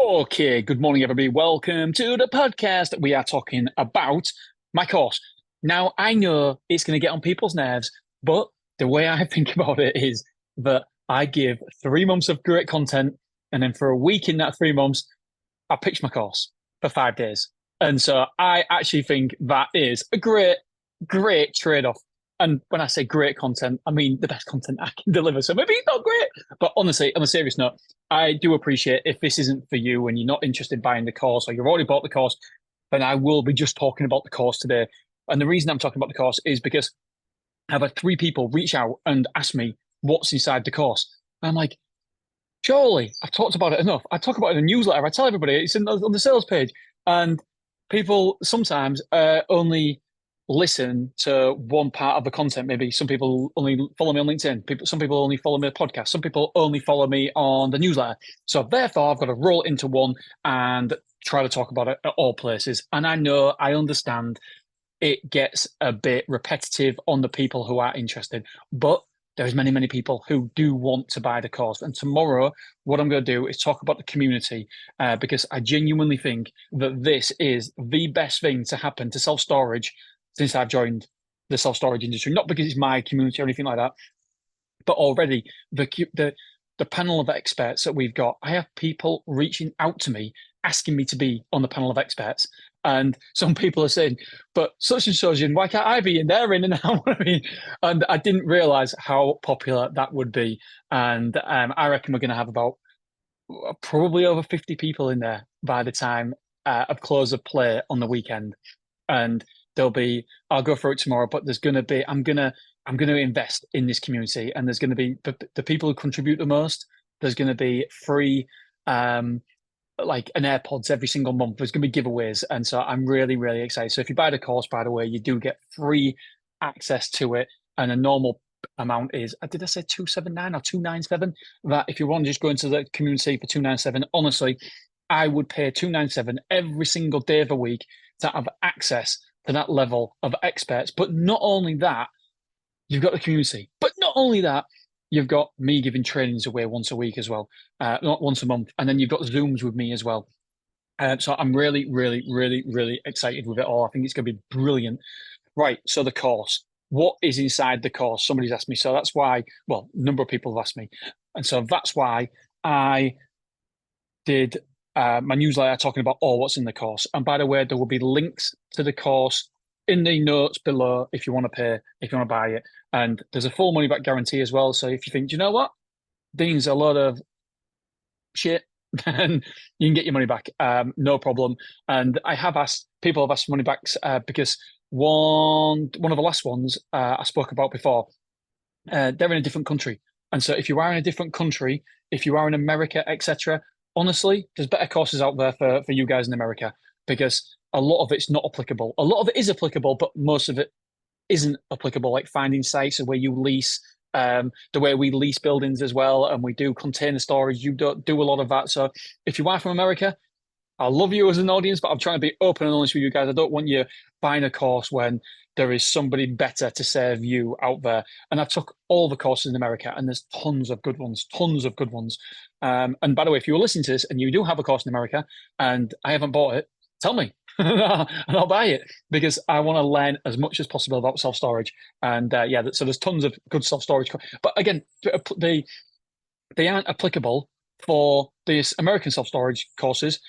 Okay, good morning, everybody. Welcome to the podcast. We are talking about my course. Now, I know it's going to get on people's nerves, but the way I think about it is that I give 3 months of great content, and then for a week in that 3 months, I pitch my course for 5 days. And so I actually think that is a great trade-off. And when I say great content, I mean the best content I can deliver. So maybe it's not great, but honestly, on a serious note, I do appreciate if this isn't for you and you're not interested in buying the course or you've already bought the course, then I will be just talking about the course today. And the reason I'm talking about the course is because I've had 3 people reach out and ask me what's inside the course. And I'm like, surely I've talked about it enough. I talk about it in the newsletter. I tell everybody it's on the sales page. And people sometimes only listen to one part of the content. Maybe some people only follow me on LinkedIn. Some people only follow me on podcast. Some people only follow me on the newsletter. So therefore, I've got to roll it into one and try to talk about it at all places. And I understand it gets a bit repetitive on the people who are interested, but there's many people who do want to buy the course. And tomorrow, what I'm going to do is talk about the community because I genuinely think that this is the best thing to happen to self-storage since I've joined the self-storage industry. Not because it's my community or anything like that, but already the panel of experts that we've got, I have people reaching out to me, asking me to be on the panel of experts. And some people are saying, but such and such, and why can't I be in there? And I didn't realize how popular that would be. And I reckon we're going to have about probably over 50 people in there by the time of close of play on the weekend. And I'll go through it tomorrow, but I'm going to invest in this community, and there's going to be the people who contribute the most. There's going to be free, like an AirPods every single month. There's going to be giveaways. And so I'm really excited. So if you buy the course, by the way, you do get free access to it. And a normal amount is, did I say 279 or 297? That if you want to just go into the community for 297, honestly, I would pay 297 every single day of the week to have access to that level of experts. But not only that, you've got the community. But not only that, you've got me giving trainings away once a week as well, not once a month. And then you've got Zooms with me as well. So I'm really excited with it all. I think it's going to be brilliant. Right. So the course, what is inside the course? Somebody's asked me. So that's why, well, a number of people have asked me. And so that's why I did my newsletter talking about all what's in the course. And by the way, there will be links to the course in the notes below if you want to pay, if you want to buy it. And there's a full money back guarantee as well. So if you think, do you know what? Dean's a lot of shit, then you can get your money back. No problem. And people have asked for money backs because one of the last ones I spoke about before, they're in a different country. And so if you are in a different country, if you are in America, etc., honestly, there's better courses out there for you guys in America because a lot of it's not applicable. A lot of it is applicable, but most of it isn't applicable, like finding sites where you lease, the way we lease buildings as well, and we do container storage. You don't do a lot of that. So if you are from America, I love you as an audience, but I'm trying to be open and honest with you guys. I don't want you buying a course when there is somebody better to serve you out there. And I took all the courses in America, and there's tons of good ones. And by the way, if you were listening to this and you do have a course in America and I haven't bought it, tell me and I'll buy it because I want to learn as much as possible about self-storage. And so there's tons of good self-storage. But again, they aren't applicable for these American self-storage courses.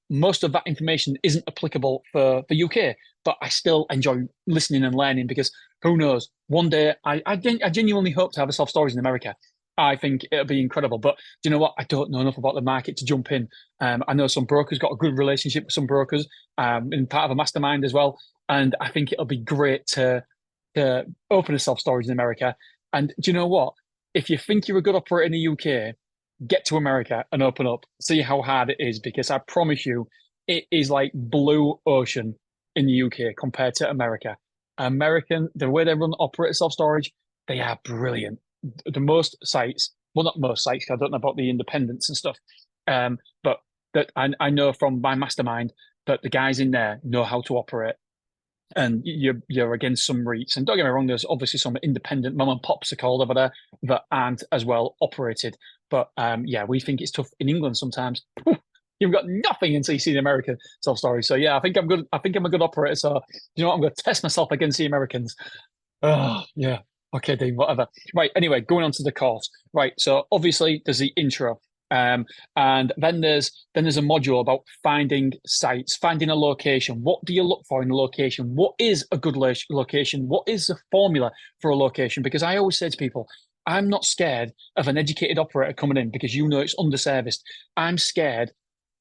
Most of that information isn't applicable for the UK, but I still enjoy listening and learning because who knows? One day, I genuinely hope to have a self-storage in America. I think it'll be incredible. But do you know what? I don't know enough about the market to jump in. I know some brokers got a good relationship with some brokers in part of a mastermind as well. And I think it'll be great to open a self-storage in America. And do you know what? If you think you're a good operator in the UK, get to America and open up, see how hard it is, because I promise you, it is like blue ocean in the UK compared to America. The way they run operate self-storage, they are brilliant. The most sites, well, not most sites, I don't know about the independents and stuff, but that I know from my mastermind that the guys in there know how to operate. And you're against some REITs. And don't get me wrong, there's obviously some independent mum and pops are called over there that aren't as well operated. But we think it's tough in England sometimes. You've got nothing until you see the American self-storage. So yeah, I think I'm good. I think I'm a good operator. So you know what? I'm going to test myself against the Americans. Oh, yeah. Okay, Dean, whatever. Right. Anyway, going on to the course. Right. So obviously there's the intro. And then there's a module about finding sites, finding a location. What do you look for in a location? What is a good location? What is the formula for a location? Because I always say to people, I'm not scared of an educated operator coming in because you know it's underserviced. I'm scared.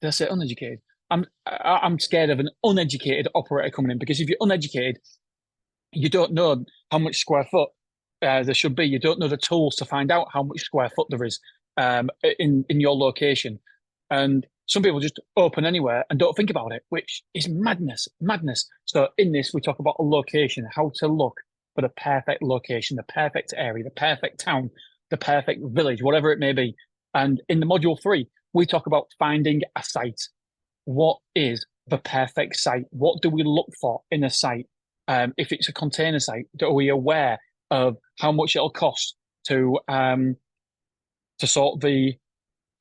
Did I say uneducated? I'm scared of an uneducated operator coming in because if you're uneducated, you don't know how much square foot there should be. You don't know the tools to find out how much square foot there is in your location. And some people just open anywhere and don't think about it, which is madness, madness. So in this, we talk about a location, how to look for the perfect location, the perfect area, the perfect town, the perfect village, whatever it may be. And in the module 3, we talk about finding a site. What is the perfect site? What do we look for in a site? If it's a container site, are we aware of how much it'll cost to sort the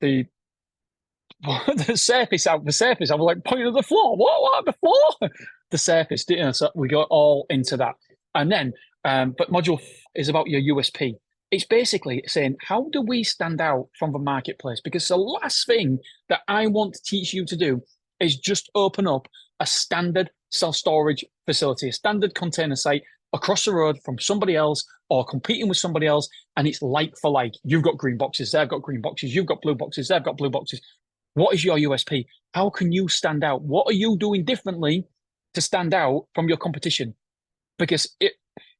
the surface out? The surface, I was like pointing at the floor. What the floor? The surface. You know, so we go all into that, and then but module is about your USP. It's basically saying how do we stand out from the marketplace? Because the last thing that I want to teach you to do is just open up a standard self-storage facility, a standard container site across the road from somebody else or competing with somebody else, and it's like for like. You've got green boxes, they've got green boxes, you've got blue boxes, they've got blue boxes. What is your USP? How can you stand out? What are you doing differently to stand out from your competition? Because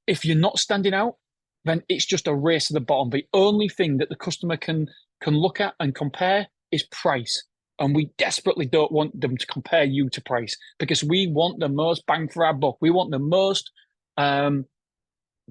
if you're not standing out, then it's just a race to the bottom. The only thing that the customer can look at and compare is price. And we desperately don't want them to compare you to price because we want the most bang for our buck. We want the most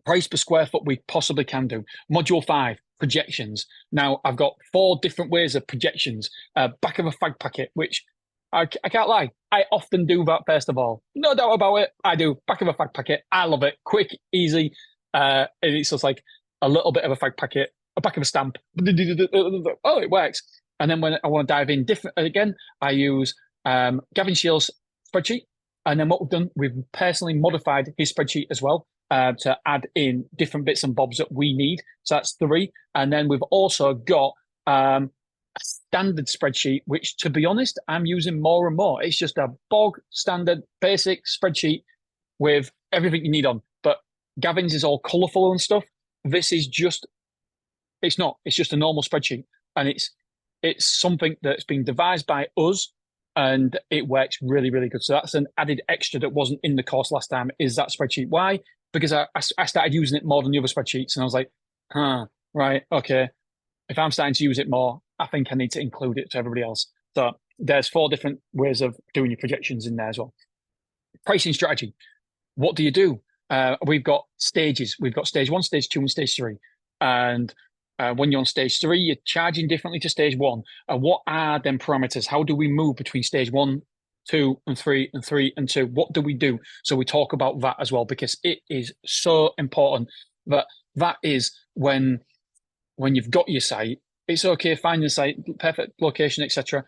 price per square foot we possibly can do. Module 5, projections. Now, I've got 4 different ways of projections. Back of a fag packet, which I can't lie, I often do that first of all. No doubt about it, I do. Back of a fag packet, I love it. Quick, easy, and it's just like a little bit of a fag packet, a back of a stamp. Oh, it works. And then when I want to dive in different again, I use Gavin Shields' spreadsheet. And then what we've done, we've personally modified his spreadsheet as well to add in different bits and bobs that we need. So that's 3. And then we've also got a standard spreadsheet, which to be honest, I'm using more and more. It's just a bog standard basic spreadsheet with everything you need on. But Gavin's is all colorful and stuff. This is just, it's not, it's just a normal spreadsheet. And it's something that's been devised by us and it works really, really good. So that's an added extra that wasn't in the course last time is that spreadsheet. Why? Because I started using it more than the other spreadsheets and I was like, right, okay. If I'm starting to use it more, I think I need to include it to everybody else. So there's 4 different ways of doing your projections in there as well. Pricing strategy. What do you do? We've got stages. We've got stage 1, stage 2, and stage 3. And when you're on stage 3, you're charging differently to stage 1. And what are them parameters? How do we move between stage 1, 2, and 3, and 3 and 2? What do we do? So we talk about that as well because it is so important that is when you've got your site, it's okay, find the site, perfect location, etc.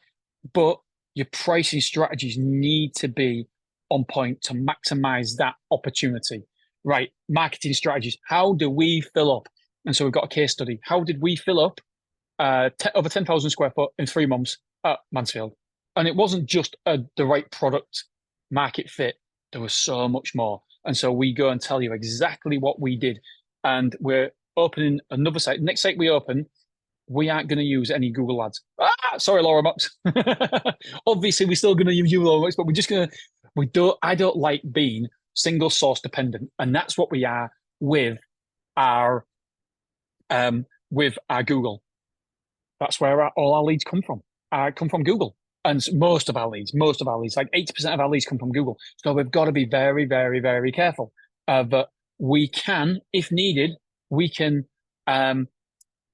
But your pricing strategies need to be on point to maximize that opportunity. Right, marketing strategies. How do we fill up? And so we've got a case study. How did we fill up over 10,000 square foot in 3 months at Mansfield? And it wasn't just the right product market fit. There was so much more. And so we go and tell you exactly what we did. And we're opening another site. Next site we open, we aren't going to use any Google ads. Sorry, Laura Mox. Obviously, we're still going to use Laura Mox, but we're just going to, I don't like being single source dependent. And that's what we are with our Google. That's where all our leads come from. Come from Google. And most of our leads, like 80% of our leads come from Google. So we've got to be very, very, very careful. But we can, if needed, we can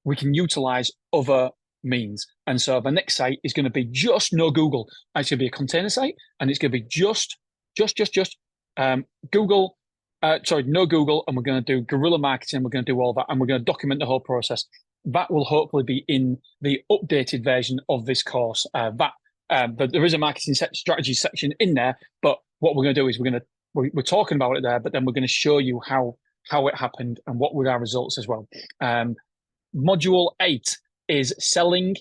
utilize other means. And so the next site is going to be just no Google. It's going to be a container site, and it's going to be just Google. No Google, and we're going to do guerrilla marketing. We're going to do all that, and we're going to document the whole process. That will hopefully be in the updated version of this course. That But there is a marketing strategy section in there. But what we're going to do is we're talking about it there, but then we're going to show you how it happened and what were our results as well. Module 8 is selling,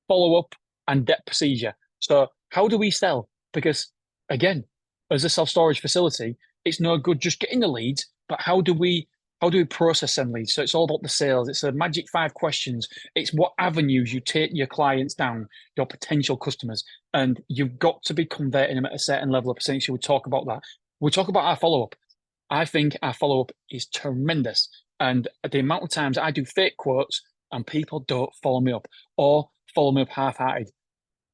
follow-up, and debt procedure. So how do we sell? Because again, as a self-storage facility, it's no good just getting the leads, but how do we process them leads? So it's all about the sales. It's a magic 5 questions. It's what avenues you take your clients down, your potential customers, and you've got to be converting them at a certain level of percentage. So we talk about that. We talk about our follow-up. I think our follow-up is tremendous. And the amount of times I do fake quotes and people don't follow me up or follow me up half-hearted.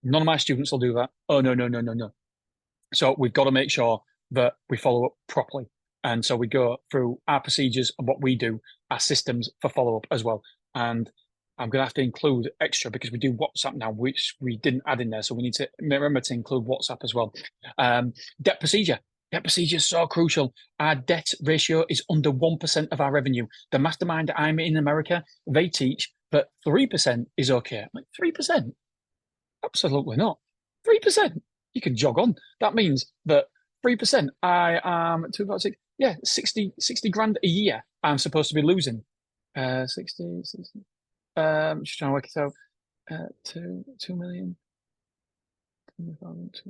None of my students will do that. Oh, no. So we've got to make sure that we follow up properly. And so we go through our procedures and what we do, our systems for follow-up as well. And I'm going to have to include extra because we do WhatsApp now, which we didn't add in there. So we need to remember to include WhatsApp as well. Debt procedure. Debt procedure is so crucial. Our debt ratio is under 1% of our revenue. The mastermind I'm in America, they teach that 3% is okay. I'm like, 3%? Absolutely not. 3%. You can jog on. That means that 3%, I am 2.6. Yeah, 60 grand a year I'm supposed to be losing. 60. Just trying to work it out. 2 million.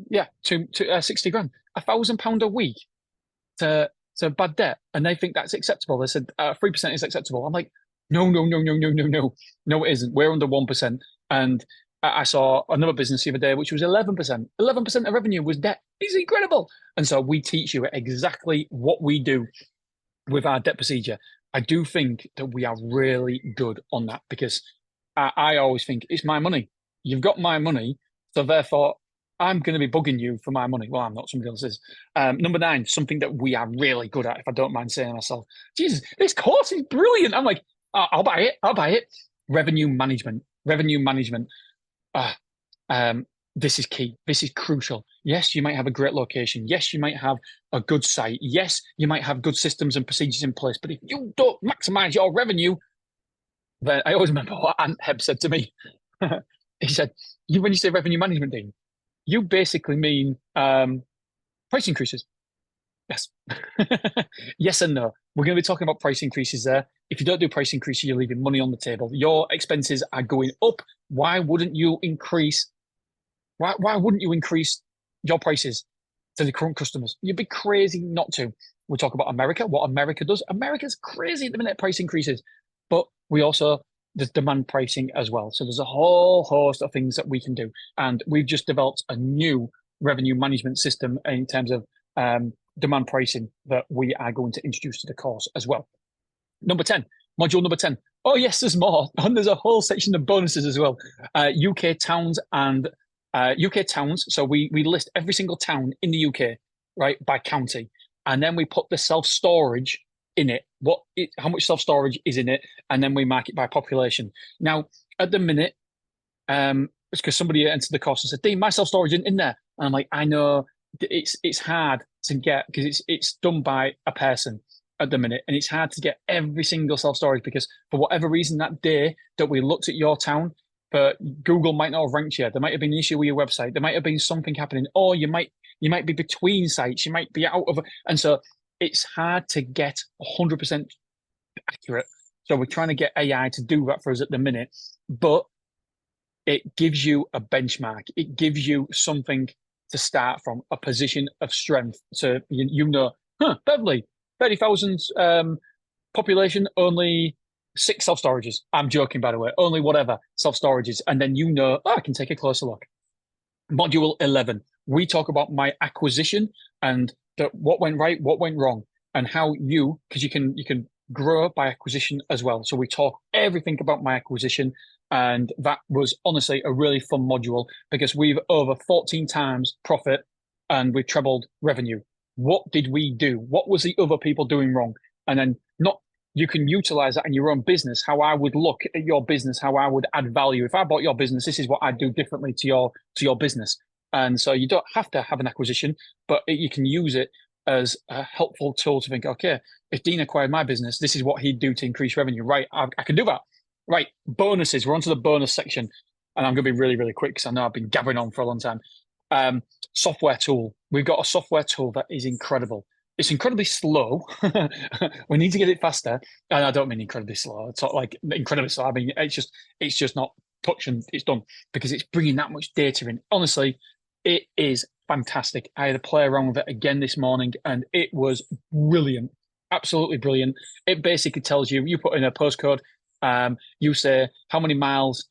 Yeah, 60 grand. £1,000 a week to bad debt, and they think that's acceptable. They said 3% is acceptable. I'm like, no, it isn't. We're under 1%. And I saw another business the other day, which was 11%. 11% of revenue was debt. It's incredible. And so we teach you exactly what we do with our debt procedure. I do think that we are really good on that because I always think it's my money. You've got my money, so therefore I'm going to be bugging you for my money. Well, I'm not, somebody else is. Number 9, something that we are really good at, if I don't mind saying myself. Jesus, this course is brilliant. I'm like, I'll buy it. Revenue management. This is key. This is crucial. Yes, you might have a great location. Yes, you might have a good site. Yes, you might have good systems and procedures in place. But if you don't maximize your revenue, then I always remember what Ant Heb said to me. He said, when you say revenue management, Dean, you basically mean price increases. Yes. Yes and no. We're going to be talking about price increases there. If you don't do price increases, you're leaving money on the table. Your expenses are going up. Why wouldn't you increase? Why wouldn't you increase your prices to the current customers? You'd be crazy not to. We talk about America, what America does. America's crazy at the minute, price increases. But we also, there's demand pricing as well. So there's a whole host of things that we can do. And we've just developed a new revenue management system in terms of demand pricing that we are going to introduce to the course as well. Number 10, module number 10. Oh, yes, there's more. And there's a whole section of bonuses as well. UK towns and UK towns. So we list every single town in the UK, right, by county. And then we put the self-storage in it, how much self-storage is in it, and then we mark it by population. Now, at the minute, it's because somebody entered the course and said, Dean, my self-storage isn't in there. And I'm like, I know it's hard to get because it's done by a person at the minute, and it's hard to get every single self-storage because for whatever reason that day that we looked at your town, but Google might not have ranked you. There might have been an issue with your website. There might have been something happening, or you might be between sites. You might be out of, and so it's hard to get 100% accurate. So we're trying to get AI to do that for us at the minute, but it gives you a benchmark. It gives you something to start from, a position of strength. So you know, Beverly, 30,000 population, only 6 self-storages. I'm joking, by the way, only whatever self-storages. And then you know, I can take a closer look. Module 11, we talk about my acquisition and what went right, what went wrong, and how because you can grow by acquisition as well. So we talk everything about my acquisition. And that was honestly a really fun module because we've over 14 times profit and we've trebled revenue. What did we do? What was the other people doing wrong? And then you can utilize that in your own business, how I would look at your business, how I would add value. If I bought your business, this is what I'd do differently to your business. And so you don't have to have an acquisition, but you can use it as a helpful tool to think, okay, if Dean acquired my business, this is what he'd do to increase revenue. Right, I can do that. Right, bonuses. We're onto the bonus section. and I'm going to be really, really quick because I know I've been gabbering on for a long time. Software tool. We've got a software tool that is incredible. It's incredibly slow. We need to get it faster. And I don't mean incredibly slow. It's not like incredibly slow. I mean, it's just not touch and it's done because it's bringing that much data in. Honestly, it is fantastic. I had to play around with it again this morning and it was brilliant. Absolutely brilliant. It basically tells you, you put in a postcode, you say how many miles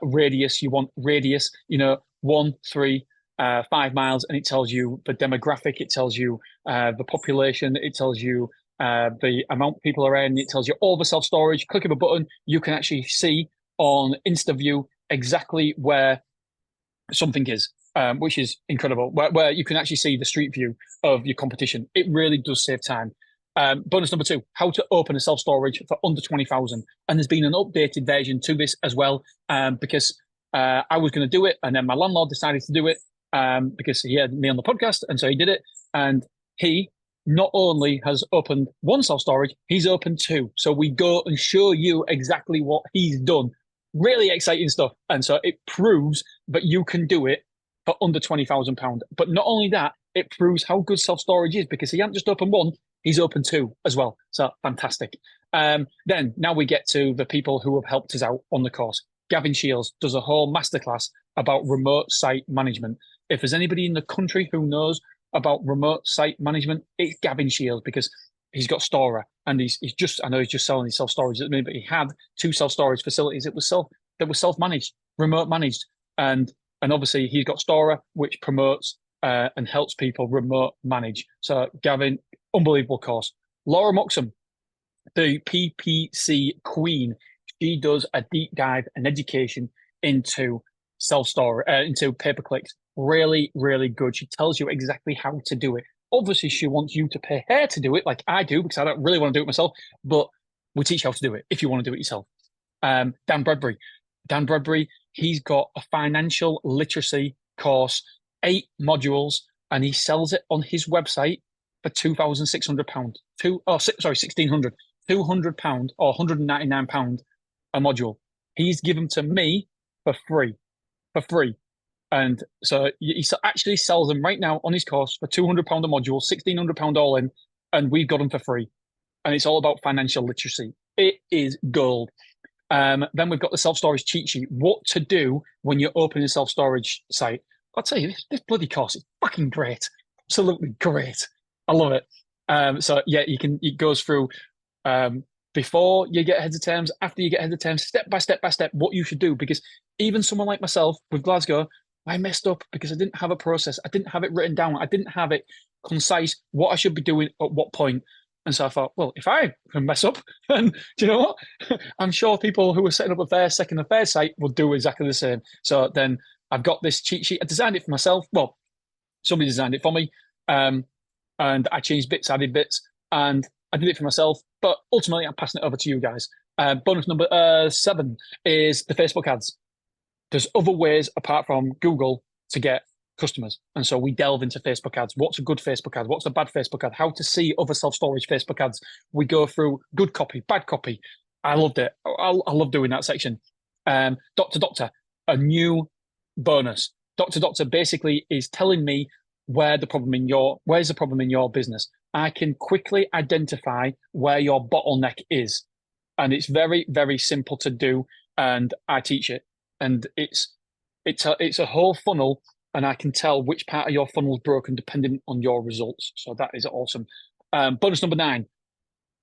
radius you want, 1, 3, 5 miles, and it tells you the demographic, it tells you the population, it tells you the amount of people around, it tells you all the self-storage. Click of a button, you can actually see on InstaView exactly where something is, which is incredible, where you can actually see the street view of your competition. It really does save time. Bonus number 2, how to open a self-storage for under 20,000. And there's been an updated version to this as well, because I was going to do it, and then my landlord decided to do it because he had me on the podcast, and so he did it. And he not only has opened one self-storage, he's opened 2. So we go and show you exactly what he's done. Really exciting stuff. And so it proves that you can do it for under £20,000. But not only that, it proves how good self-storage is, because he hasn't just opened 1, he's opened 2 as well. So fantastic. Then now we get to the people who have helped us out on the course. Gavin Shields does a whole masterclass about remote site management. If there's anybody in the country who knows about remote site management, it's Gavin Shields, because he's got Stora, and he's just, I know he's just selling his self-storage at the minute, but he had 2 self-storage facilities that were self-managed, remote managed. And obviously he's got Stora, which promotes and helps people remote manage. So Gavin, unbelievable course. Laura Moxham, the PPC queen, she does a deep dive and education into self-storage, into pay-per-clicks. Really, really good. She tells you exactly how to do it. Obviously, she wants you to pay her to do it, like I do, because I don't really want to do it myself, but we teach you how to do it if you want to do it yourself. Dan Bradbury, he's got a financial literacy course, 8 modules, and he sells it on his website for £2,600. £1,600. £200 or £199 a module. He's given to me for free. And so he actually sells them right now on his course for £200 a module, £1,600 all in, and we've got them for free. And it's all about financial literacy. It is gold. Then we've got the self-storage cheat sheet. What to do when you're opening a self-storage site. I'll tell you, this bloody course is fucking great. Absolutely great. I love it. So yeah, it goes through before you get heads of terms, after you get heads of terms, step by step, what you should do. Because even someone like myself with Glasgow, I messed up because I didn't have a process. I didn't have it written down. I didn't have it concise, what I should be doing at what point. And so I thought, well, if I can mess up, then do you know what? I'm sure people who are setting up their second or third site will do exactly the same. So then I've got this cheat sheet. I designed it for myself. Well, somebody designed it for me. And I changed bits, added bits, and I did it for myself. But ultimately, I'm passing it over to you guys. Bonus number 7 is the Facebook ads. There's other ways apart from Google to get customers. And so we delve into Facebook ads. What's a good Facebook ad? What's a bad Facebook ad? How to see other self-storage Facebook ads. We go through good copy, bad copy. I loved it. I love doing that section. Doctor, a new bonus. Doctor basically is telling me where's the problem in your business. I can quickly identify where your bottleneck is. And it's very, very simple to do. And I teach it. And it's a whole funnel, and I can tell which part of your funnel is broken depending on your results. So that is awesome. Bonus number 9,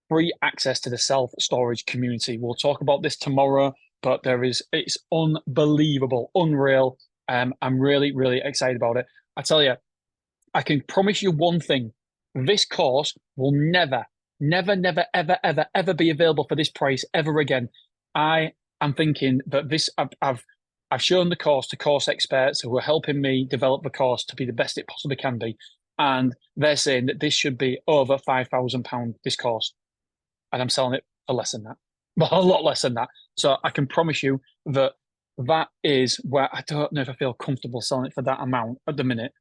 free access to the self-storage community. We'll talk about this tomorrow, but it's unbelievable, unreal. I'm really, really excited about it. I tell you, I can promise you one thing. This course will never, ever be available for this price ever again. I'm thinking that I've shown the course to course experts who are helping me develop the course to be the best it possibly can be. And they're saying that this should be over £5,000, this course. And I'm selling it for less than that, but a lot less than that. So I can promise you that is where I don't know if I feel comfortable selling it for that amount at the minute,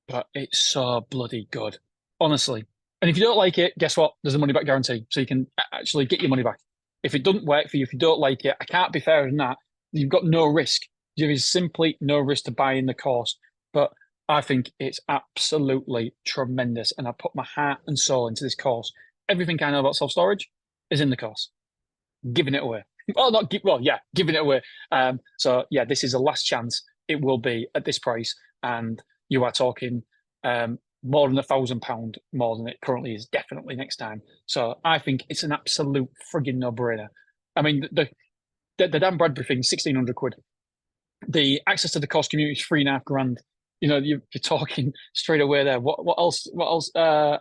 but it's so bloody good, honestly. And if you don't like it, guess what? There's a money back guarantee. So you can actually get your money back. If it doesn't work for you, if you don't like it, I can't be fairer than that. You've got no risk. There is simply no risk to buying the course, but I think it's absolutely tremendous. And I put my heart and soul into this course. Everything I know about self-storage is in the course, giving it away. Well, not give, well, yeah, giving it away. So yeah, this is a last chance. It will be at this price, and you are talking more than £1,000 more than it currently is, definitely next time. So I think it's an absolute frigging no-brainer. I mean, the Dan Bradbury thing, 1,600 quid. The access to the course community is 3.5 grand. You know, you're talking straight away there. What else? What else? I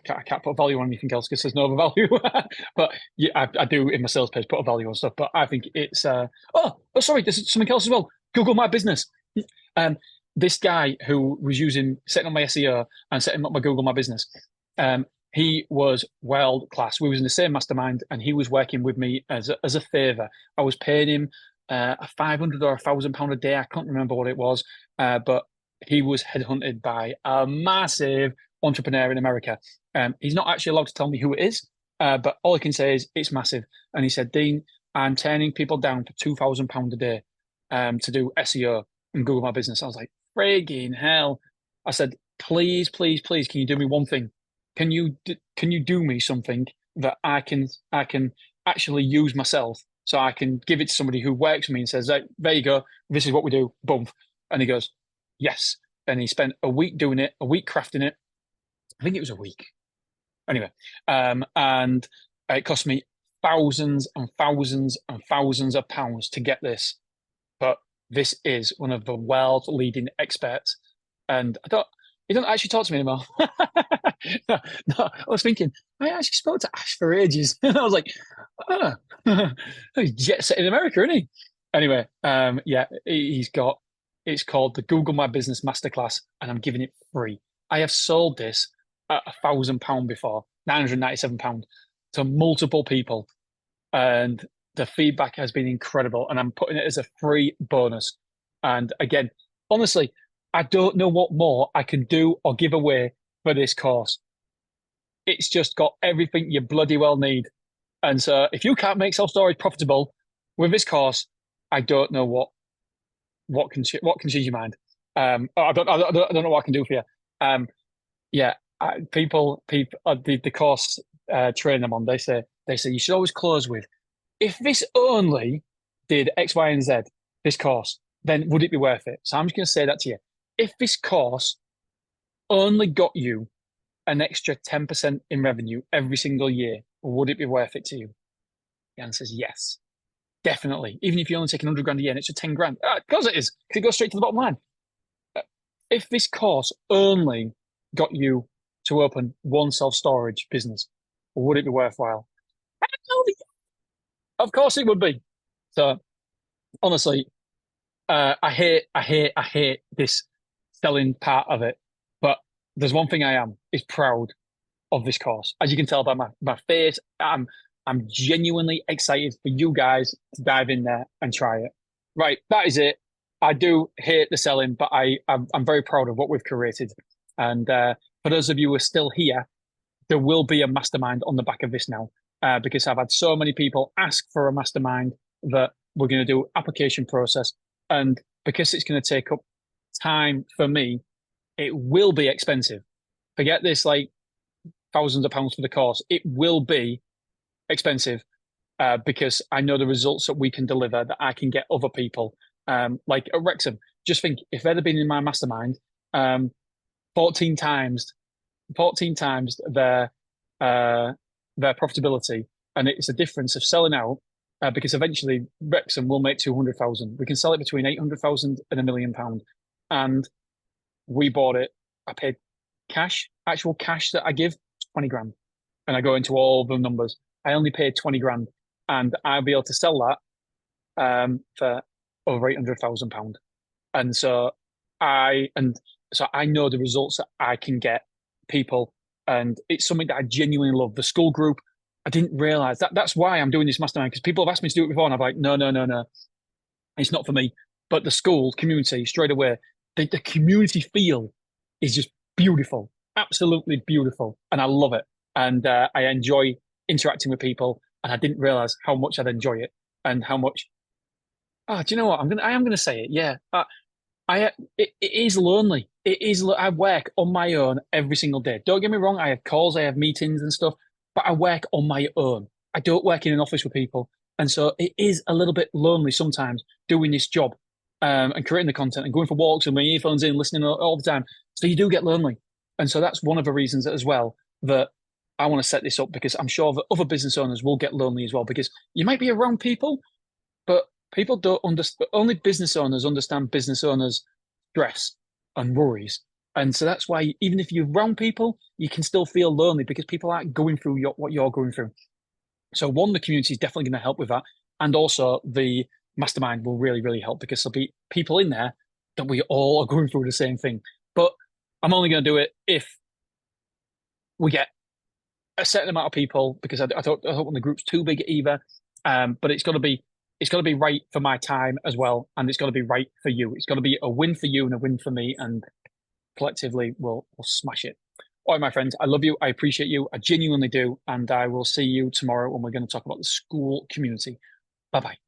can't put a value on anything else because there's no other value. But yeah, I do in my sales page put a value on stuff. But I think it's sorry, there's something else as well. Google My Business. This guy who was setting up my SEO and setting up my Google My Business. He was world class. We was in the same mastermind, and he was working with me as a favor. I was paying him a 500 or £1,000 a day. I can't remember what it was, but he was headhunted by a massive entrepreneur in America. He's not actually allowed to tell me who it is, but all I can say is it's massive. And he said, Dean, I'm turning people down for £2,000 a day to do SEO and Google My Business. I was like, frigging hell. I said, please, please, please, can you do me one thing? Can you do me something that I can actually use myself, so I can give it to somebody who works for me and says, there you go, this is what we do, boom. And he goes, yes. And he spent a week doing it, a week crafting it. I think it was a week. Anyway, and it cost me thousands and thousands and thousands of pounds to get this. But this is one of the world's leading experts. And he don't actually talk to me anymore. no, I was thinking, I actually spoke to Ash for ages. And I was like, he's jet set in America, isn't he? Anyway, yeah, it's called the Google My Business Masterclass, and I'm giving it free. I have sold this at £1,000 before, £997 to multiple people. And the feedback has been incredible. And I'm putting it as a free bonus. And again, honestly, I don't know what more I can do or give away for this course. It's just got everything you bloody well need. And so if you can't make self-storage profitable with this course, I don't know what can change your mind. I don't know what I can do for you. Yeah, the course train them on. They say you should always close with, if this only did X, Y, and Z, this course, then would it be worth it? So I'm just going to say that to you. If this course only got you an extra 10% in revenue every single year, would it be worth it to you? The answer is yes, definitely. Even if you're only taking 100 grand a year, and it's a 10 grand. Of course it is, because it goes straight to the bottom line. If this course only got you to open one self-storage business, would it be worthwhile? Of course it would be. So honestly, I hate this selling part of it. But there's one thing I is proud of this course. As you can tell by my face, I'm genuinely excited for you guys to dive in there and try it. Right, that is it. I do hate the selling, but I'm very proud of what we've created. And for those of you who are still here, there will be a mastermind on the back of this now, because I've had so many people ask for a mastermind that we're going to do application process. And because it's going to take up time for me, it will be expensive. Forget this, like thousands of pounds for the course. It will be expensive because I know the results that we can deliver, that I can get other people. Like at Wrexham, just think, if they'd have been in my mastermind, 14 times their profitability, and it's a difference of selling out, because eventually Wrexham will make 200,000. We can sell it between 800,000 and £1 million. And we bought it. I paid cash, actual cash that I give, 20 grand. And I go into all the numbers. I only paid 20 grand, and I'll be able to sell that for over £800,000. And so I know the results that I can get people, and it's something that I genuinely love. The school group, I didn't realize that's why I'm doing this mastermind, because people have asked me to do it before, and I'm like, no, it's not for me. But the school community, straight away, the community feel is just beautiful, absolutely beautiful, and I love it. And I enjoy interacting with people, and I didn't realize how much I'd enjoy it and how much Do you know what? I am gonna say it. Yeah. It is lonely. It is. I work on my own every single day. Don't get me wrong. I have calls, I have meetings and stuff, but I work on my own. I don't work in an office with people, and so it is a little bit lonely sometimes doing this job, and creating the content and going for walks and my earphones in, listening all the time. So you do get lonely, and so that's one of the reasons as well that I want to set this up because I'm sure that other business owners will get lonely as well because you might be around people, but people don't understand, only business owners understand business owners' stress and worries. And so that's why even if you're around people, you can still feel lonely because people aren't going through what you're going through. So one, the community is definitely going to help with that. And also the mastermind will really, really help because there'll be people in there that we all are going through the same thing. But I'm only going to do it if we get a certain amount of people because I don't want the group's too big either. But it's got to be right for my time as well, and it's got to be right for you. It's got to be a win for you and a win for me, and collectively we'll smash it. All right, my friends, I love you. I appreciate you. I genuinely do, and I will see you tomorrow when we're going to talk about the school community. Bye bye.